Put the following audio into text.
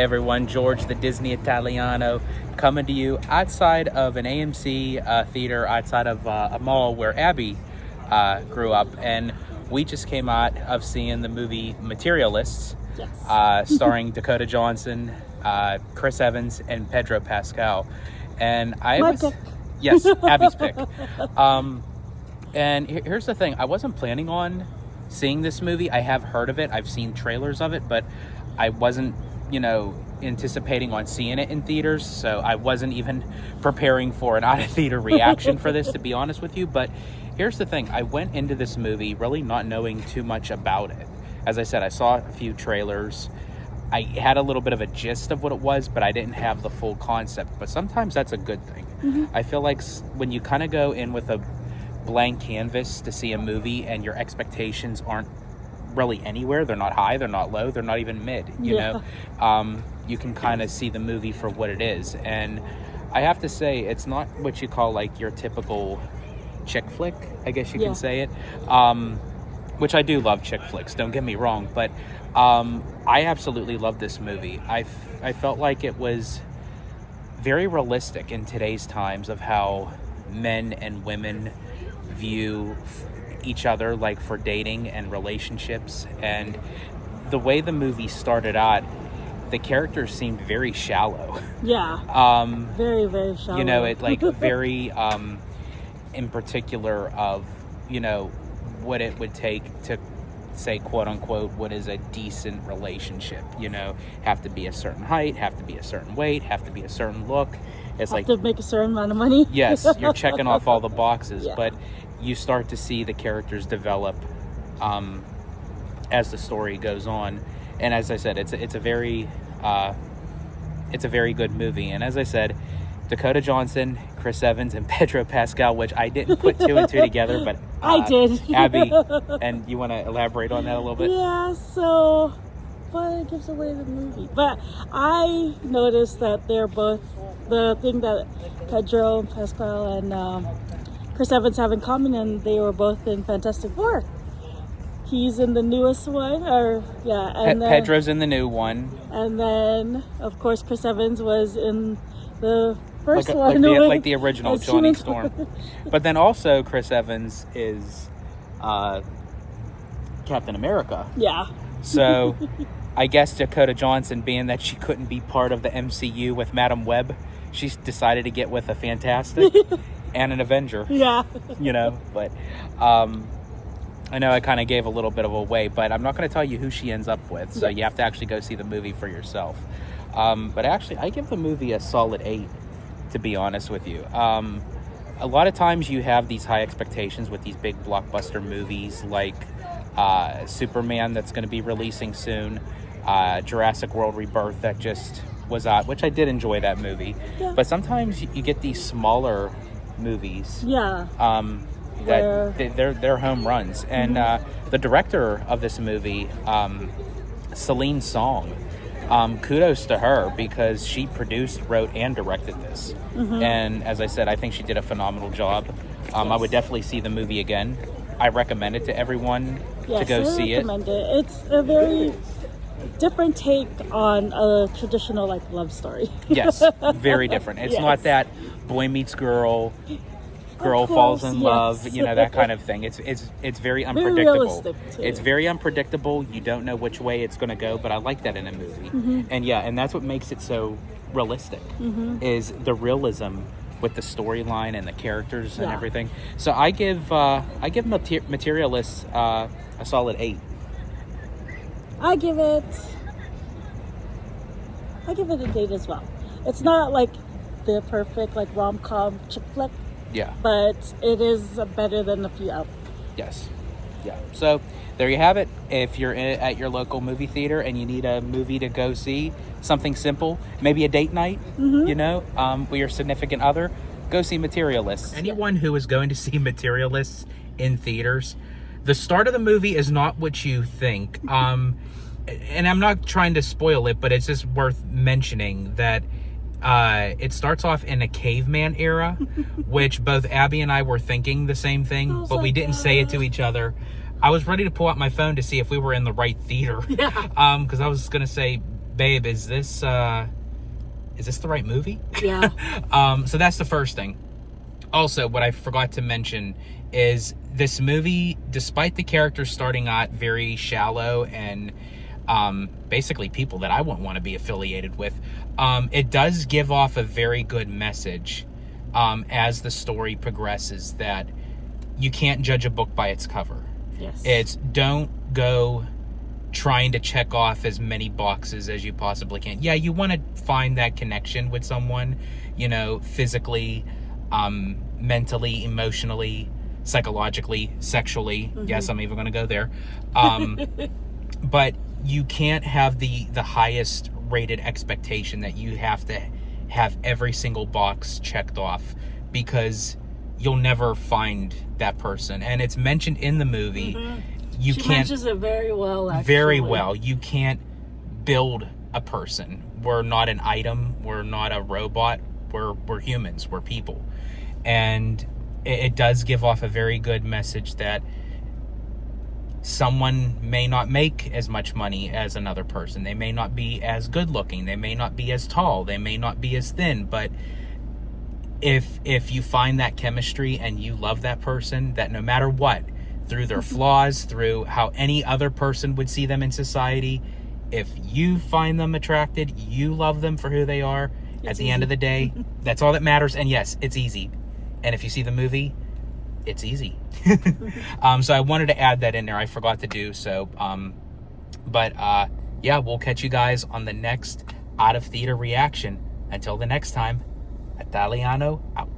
everyone, George the Disney Italiano coming to you outside of an AMC theater outside of a mall where Abby grew up, and we just came out of seeing the movie Materialists, starring Dakota Johnson, Chris Evans, and Pedro Pascal. And yes, Abby's pick. And here's the thing, I wasn't planning on seeing this movie. I have heard of it, I've seen trailers of it, but I wasn't, anticipating on seeing it in theaters, so I wasn't even preparing for an out-of-theater reaction for this, to be honest with you. But here's the thing, I went into this movie really not knowing too much about it. As I said, I saw a few trailers. I had a little bit of a gist of what it was, but I didn't have the full concept. But sometimes that's a good thing. Mm-hmm. I feel like when you kind of go in with a blank canvas to see a movie and your expectations aren't really anywhere, they're not high, they're not low, they're not even mid, you know, you can kind of see the movie for what it is. And I have to say, it's not what you call like your typical chick flick, I guess you can say it, which I do love chick flicks, don't get me wrong, but I absolutely love this movie. I felt like it was very realistic in today's times of how men and women view each other, like for dating and relationships. And the way the movie started out, the characters seemed very shallow. Very, very shallow. It like very in particular of what it would take to say, quote unquote, what is a decent relationship. Have to be a certain height, have to be a certain weight, have to be a certain look. It's have to make a certain amount of money. Yes, you're checking off all the boxes, but you start to see the characters develop as the story goes on. And as I said, it's a very good movie. And as I said, Dakota Johnson, Chris Evans, and Pedro Pascal, which I didn't put two and two together, but I did. Abby, and you want to elaborate on that a little bit? Yeah, so, but it gives away the movie. But I noticed that they're both, the thing that Pedro Pascal and Chris Evans have in common, and they were both in Fantastic Four. He's in the newest one, and then, Pedro's in the new one. And then, of course, Chris Evans was in the first one. Like the original Johnny Storm. But then also Chris Evans is Captain America. Yeah. So I guess Dakota Johnson, being that she couldn't be part of the MCU with Madam Web, she's decided to get with a Fantastic and an Avenger. Yeah. But I know I kind of gave a little bit of away, but I'm not going to tell you who she ends up with, so you have to actually go see the movie for yourself. But actually, I give the movie a solid 8, to be honest with you. A lot of times you have these high expectations with these big blockbuster movies like Superman that's going to be releasing soon, Jurassic World Rebirth that just was out, which I did enjoy that movie. Yeah. But sometimes you get these smaller movies. Yeah. That they're home runs. And the director of this movie, Celine Song, kudos to her because she produced, wrote, and directed this. And as I said, I think she did a phenomenal job. I would definitely see the movie again. I recommend it to everyone to go see it. It's a very different take on a traditional love story. Yes, very different. It's not that boy meets girl falls in love, that kind of thing. It's very unpredictable. It's very unpredictable. You don't know which way it's going to go, but I like that in a movie. And that's what makes it so realistic, is the realism with the storyline and the characters and everything. So I give Materialists a solid 8. I give it an 8 as well. It's not like the perfect rom-com chick flick. Yeah. But it is better than a few out. Yes. Yeah. So there you have it. If you're at your local movie theater and you need a movie to go see, something simple, maybe a date night, with your significant other, go see Materialists. Anyone who is going to see Materialists in theaters, the start of the movie is not what you think. And I'm not trying to spoil it, but it's just worth mentioning that it starts off in a caveman era, which both Abby and I were thinking the same thing, but we didn't say it to each other. I was ready to pull out my phone to see if we were in the right theater. Yeah. Because I was going to say, babe, is this the right movie? Yeah. So that's the first thing. Also, what I forgot to mention is this movie, despite the characters starting out very shallow and basically people that I wouldn't want to be affiliated with, it does give off a very good message as the story progresses, that you can't judge a book by its cover. Yes. It's don't go trying to check off as many boxes as you possibly can. Yeah, you want to find that connection with someone, physically, mentally, emotionally, psychologically, sexually. Mm-hmm. Yes, I'm even going to go there. But you can't have the highest rated expectation that you have to have every single box checked off, because you'll never find that person. And it's mentioned in the movie. Mm-hmm. She mentions it very well, actually. Very well. You can't build a person. We're not an item. We're not a robot. We're humans. We're people. And it does give off a very good message that someone may not make as much money as another person. They may not be as good looking. They may not be as tall. They may not be as thin. But if you find that chemistry and you love that person, that no matter what, through their flaws, through how any other person would see them in society, if you find them attracted, you love them for who they are, at the end of the day, that's all that matters. And yes, it's easy. And if you see the movie, it's easy. So I wanted to add that in there. I forgot to do so. Yeah, we'll catch you guys on the next Out of Theater reaction. Until the next time, Italiano out.